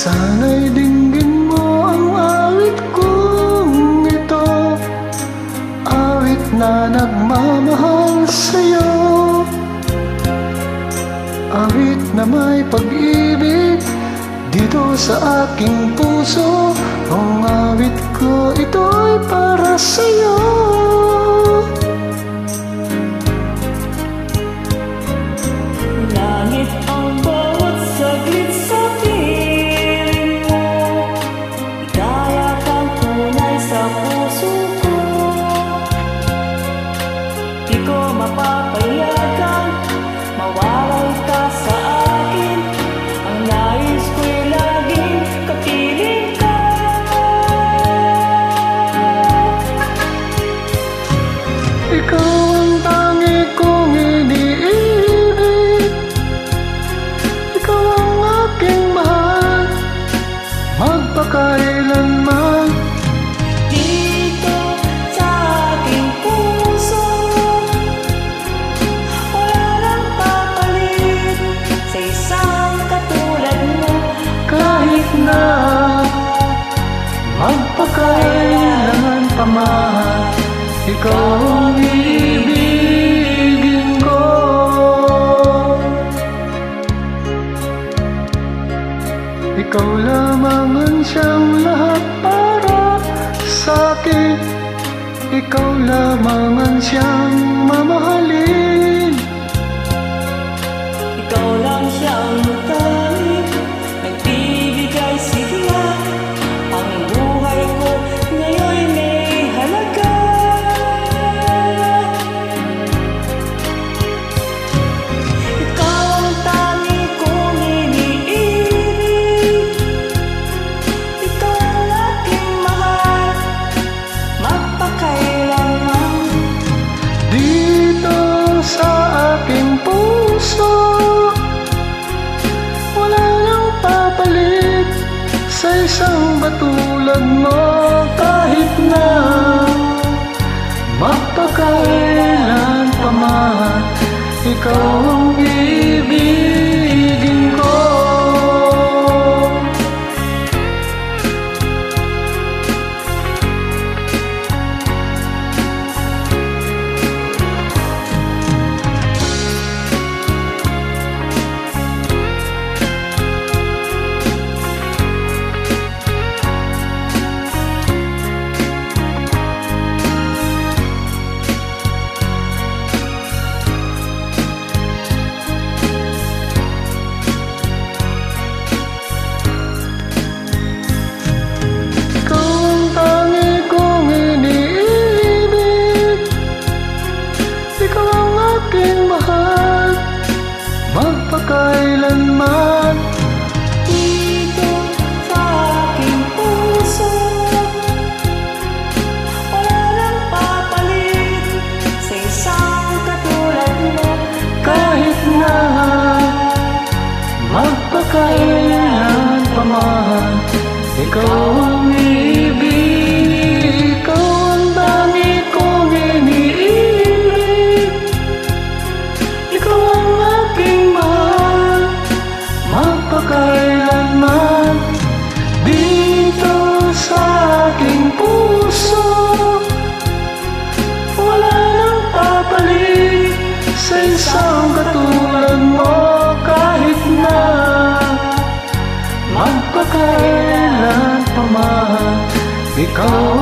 Sana'y dinggin mo ang awit kong ito, awit na nagmamahal sa'yo, awit na may pag-ibig dito sa aking puso. Ang awit ko ito'y para sa'yo. Langit ang bawat saglit sa piling mo, hikayat ang tunay sa puso ko. Di ko mapapayagan mawalay ka sa akin, ang nais ko'y laging kapiling ka. Ikaw ang tangi kong iniibig, ikaw ang aking mahal, magpakailanman. Dito sa aking puso, wala nang papalit sa isang katulad mo. Kahit na magpakailanman pa man, ikaw ang iibigin ko. Ikaw lamang ang siyang lahat para sa'kin, ikaw lamang ang siyang mamahalin. Ikaw lang siyang tanging nagbibigay sigla, ang buhay ko ngayon may halaga. Ikaw ang tanging kong iniibig, ikaw ang aking mahal, magpakailanman. Dito sa aking puso, wala nang papalit sa isang batulad mo. Kahit na magpakailan pa man, ikaw ang iibigin ko. Magpakailanman. Dito sa aking puso, wala nang papalit sa isang katulad mo. Kahit na magpakailan pa man, ikaw ang ibig, ikaw ang tangi kong iniibig, ikaw ang aking mahal, magpakailanman. Dito sa aking puso, wala nang papalit sa isang katulad mo. Kahit na magpakailan pa man, ikaw